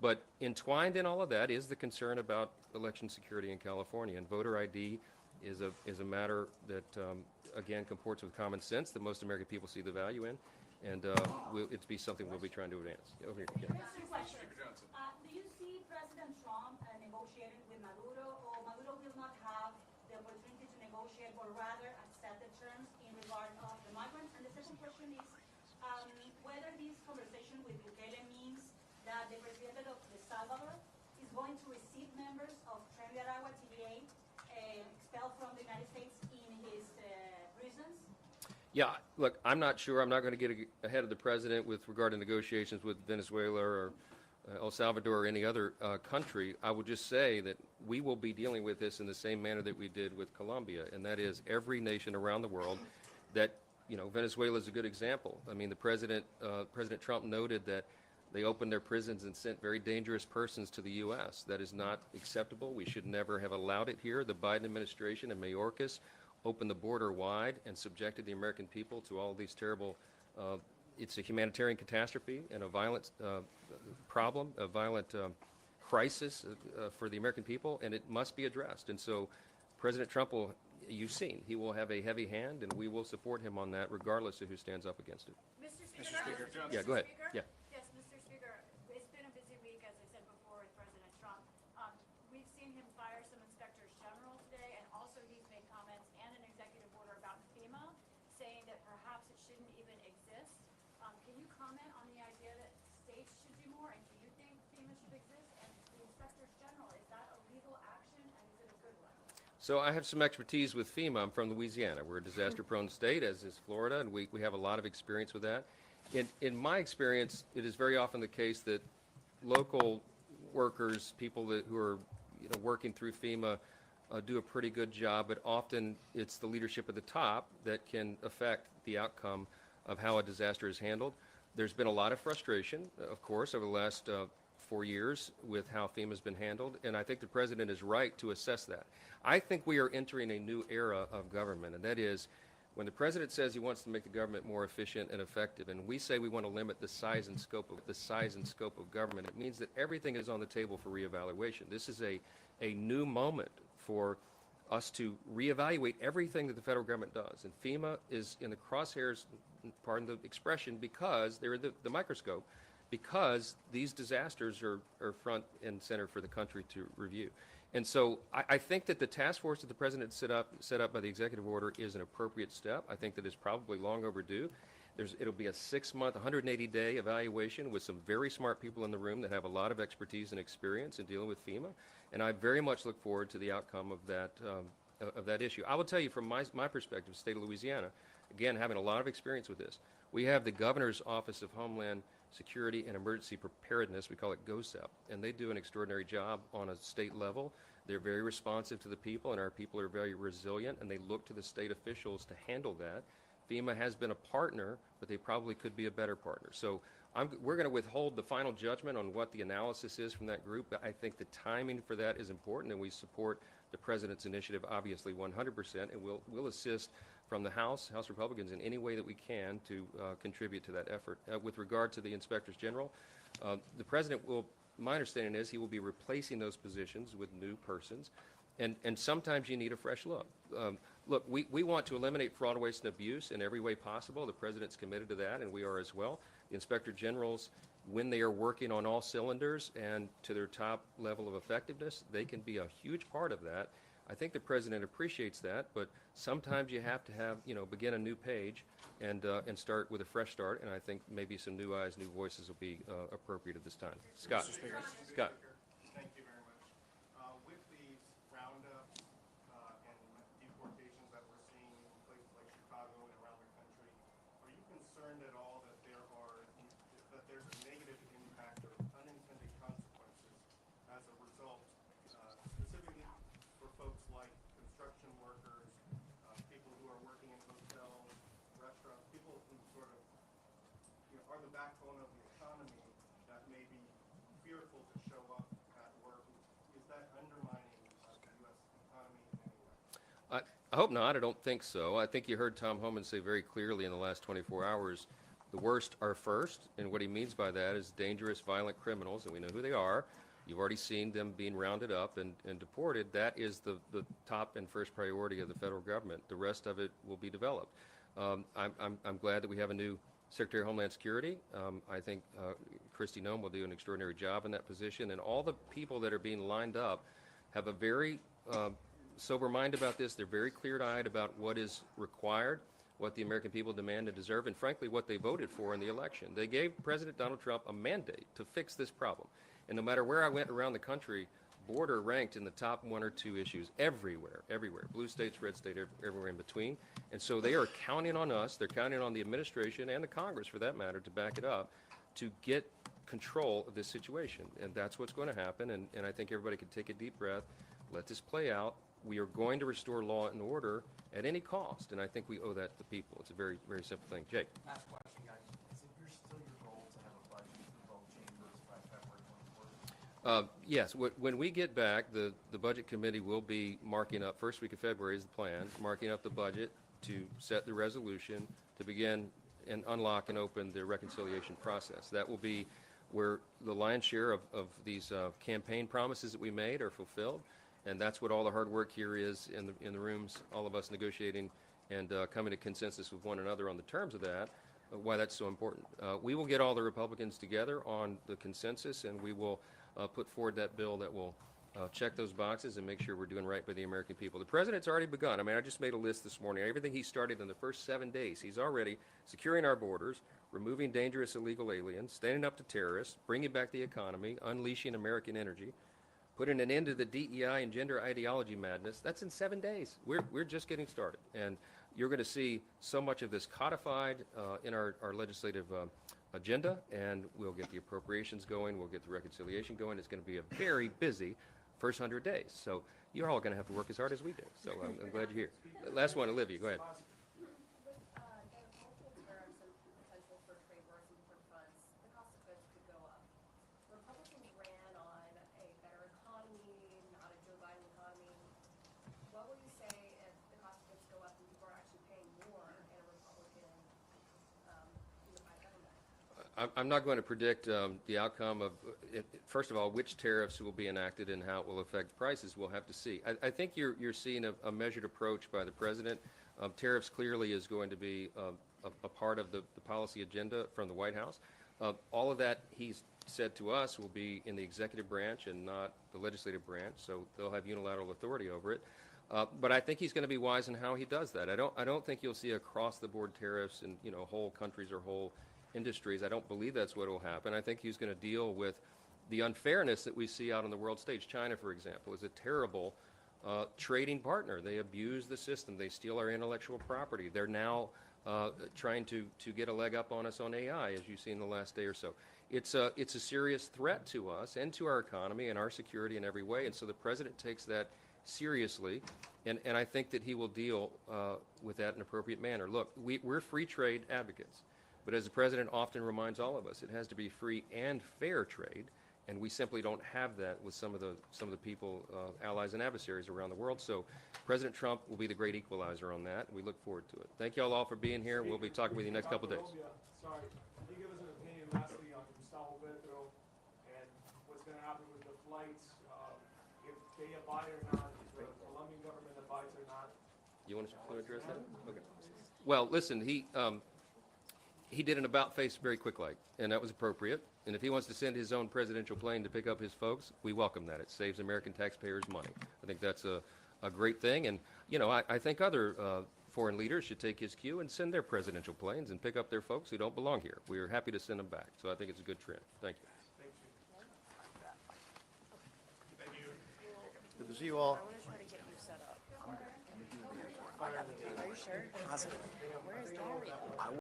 But entwined in all of that is the concern about election security in California, and voter ID is a matter that, again, comports with common sense that most American people see the value in, and it's be something we'll be trying to advance. Over here. Yeah. Do you see President Trump negotiating with Maduro, or Maduro will not have the opportunity to negotiate, but rather accept the terms in regard of the migrants? And the second question is whether this conversation with Bukele means that the president of El Salvador is going to receive members of Tren de Aragua TVA expelled from the United States in his prisons? Yeah, look, I'm not sure. I'm not going to get ahead of the president with regard to negotiations with Venezuela or El Salvador or any other country. I will just say that we will be dealing with this in the same manner that we did with Colombia, and that is every nation around the world that, Venezuela is a good example. I mean, President Trump noted that they opened their prisons and sent very dangerous persons to the U.S. That is not acceptable. We should never have allowed it here. The Biden administration and Mayorkas opened the border wide and subjected the American people to all these terrible, it's a humanitarian catastrophe and a violent problem, a violent crisis for the American people, and it must be addressed. And so President Trump will, you've seen, he will have a heavy hand, and we will support him on that regardless of who stands up against it. Mr. Speaker. Yeah, go ahead. Yeah. Yes, Mr. Speaker. It's been a busy week, as I said before, with President Trump. We've seen him fire some inspectors general today, and also he's made comments and an executive order about FEMA, saying that perhaps it shouldn't even exist. Can you comment on the idea that states should do more, and do you think FEMA should exist? And the inspectors general, is that a legal action, and is it a good one? So I have some expertise with FEMA. I'm from Louisiana. We're a disaster-prone state, as is Florida, and we have a lot of experience with that. In my experience, it is very often the case that local workers, people who are working through FEMA, do a pretty good job, but often it's the leadership at the top that can affect the outcome of how a disaster is handled. There's been a lot of frustration, of course, over the last 4 years with how FEMA has been handled, and I think the president is right to assess that. I think we are entering a new era of government, and that is when the president says he wants to make the government more efficient and effective, and we say we want to limit the size and scope of government, it means that everything is on the table for reevaluation. This is a new moment for us to reevaluate everything that the federal government does, and FEMA is in the crosshairs, pardon the expression, because they're the microscope, because these disasters are front and center for the country to review. And so I think that the task force that the president set up by the executive order is an appropriate step. I think that it's probably long overdue. It'll be a 6-month, 180-day evaluation with some very smart people in the room that have a lot of expertise and experience in dealing with FEMA, and I very much look forward to the outcome of that issue. I will tell you from my perspective, state of Louisiana, again, having a lot of experience with this, we have the Governor's Office of Homeland Security and Emergency Preparedness, we call it GOSEP, and they do an extraordinary job on a state level. They're very responsive to the people, and our people are very resilient, and they look to the state officials to handle that. FEMA has been a partner, but they probably could be a better partner. So we're going to withhold the final judgment on what the analysis is from that group, but I think the timing for that is important, and we support the president's initiative, obviously 100%, and we'll assist from the House Republicans in any way that we can to contribute to that effort. With regard to the inspectors general, the president will, my understanding is he will be replacing those positions with new persons, and sometimes you need a fresh look. Look, we want to eliminate fraud, waste, and abuse in every way possible. The president's committed to that, and we are as well. The inspector generals, when they are working on all cylinders and to their top level of effectiveness, they can be a huge part of that. I think the president appreciates that, but sometimes you have to begin a new page and start with a fresh start, and I think maybe some new eyes, new voices will be appropriate at this time. Scott. Scott. Thank you very much. With these roundups and deportations that we're seeing in places like Chicago and around the country, are you concerned at all that there's a negative impact or unintended consequences as a result, specifically for folks like construction workers, people who are working in hotels, restaurants, people who sort of are the backbone of the economy that may be fearful to show up at work? Is that undermining the U.S. economy in any way? I hope not. I don't think so. I think you heard Tom Homan say very clearly in the last 24 hours The worst are first, and what he means by that is dangerous, violent criminals, and we know who they are. You've already seen them being rounded up and deported. That is the top and first priority of the federal government. The rest of it will be developed. I'm glad that we have a new Secretary of Homeland Security. I think Kristi Noem will do an extraordinary job in that position, and all the people that are being lined up have a very sober mind about this. They're very clear-eyed about what is required, what the American people demand and deserve, and frankly, what they voted for in the election. They gave President Donald Trump a mandate to fix this problem. And no matter where I went around the country, border ranked in the top 1 or 2 issues everywhere, blue states, red state, everywhere in between. And so they are counting on us, they're counting on the administration and the Congress, for that matter, to back it up, to get control of this situation. And that's what's going to happen. And I think everybody can take a deep breath, let this play out. We are going to restore law and order at any cost, and I think we owe that to the people. It's a very, very simple thing. Jake. Last question, guys. Is it still your goal to have a budget for both chambers by February 24th? Yes, when we get back, the Budget Committee will be marking up, first week of February is the plan, marking up the budget to set the resolution to begin and unlock and open the reconciliation process. That will be where the lion's share of these campaign promises that we made are fulfilled, and that's what all the hard work here is in the rooms, all of us negotiating and coming to consensus with one another on the terms of that, why that's so important. We will get all the Republicans together on the consensus, and we will put forward that bill that will check those boxes and make sure we're doing right by the American people. The president's already begun. I mean, I just made a list this morning. Everything he started in the first 7 days, he's already securing our borders, removing dangerous illegal aliens, standing up to terrorists, bringing back the economy, unleashing American energy, putting an end to the DEI and gender ideology madness. That's in 7 days. We're just getting started. And you're going to see so much of this codified in our legislative agenda, and we'll get the appropriations going, we'll get the reconciliation going. It's going to be a very busy first 100 days. So you're all going to have to work as hard as we do. So I'm glad you're here. Last one, Olivia, go ahead. With the multiple tariffs and potential for trade wars and different fronts, the cost of goods could go up. Republicans ran on a better economy, not a Joe Biden economy. What will you say if the cost of goods go up and people are actually paying more in a Republican unified government? I'm not going to predict the outcome of, first of all, which tariffs will be enacted and how it will affect prices. We'll have to see. I think you're seeing a measured approach by the president. Tariffs clearly is going to be a part of the policy agenda from the White House. All of that, he's said to us, will be in the executive branch and not the legislative branch, so they'll have unilateral authority over it. But I think he's going to be wise in how he does that. I don't think you'll see across-the-board tariffs in whole countries or whole industries. I don't believe that's what will happen. I think he's going to deal with the unfairness that we see out on the world stage. China, for example, is a terrible trading partner. They abuse the system. They steal our intellectual property. They're now trying to get a leg up on us on AI, as you've seen the last day or so. It's a serious threat to us and to our economy and our security in every way. And so the president takes that seriously, and I think that he will deal with that in an appropriate manner. Look, we're free trade advocates. But as the president often reminds all of us, it has to be free and fair trade, and we simply don't have that with some of the people, allies and adversaries around the world. So President Trump will be the great equalizer on that, and we look forward to it. Thank you all for being here. We'll be talking with you next couple of days. Sorry, can you give us an opinion lastly on Gustavo Petro and what's going to happen with the flights, if they abide or not, if the Colombian government abides or not? You want to address that? Okay. Well, listen, he did an about-face very quick-like, and that was appropriate. And if he wants to send his own presidential plane to pick up his folks, we welcome that. It saves American taxpayers money. I think that's a great thing. And, I think other foreign leaders should take his cue and send their presidential planes and pick up their folks who don't belong here. We are happy to send them back. So I think it's a good trend. Thank you. Thank you. Good to see you all. I want to try to get you set up. Are you sure? Where is Dario?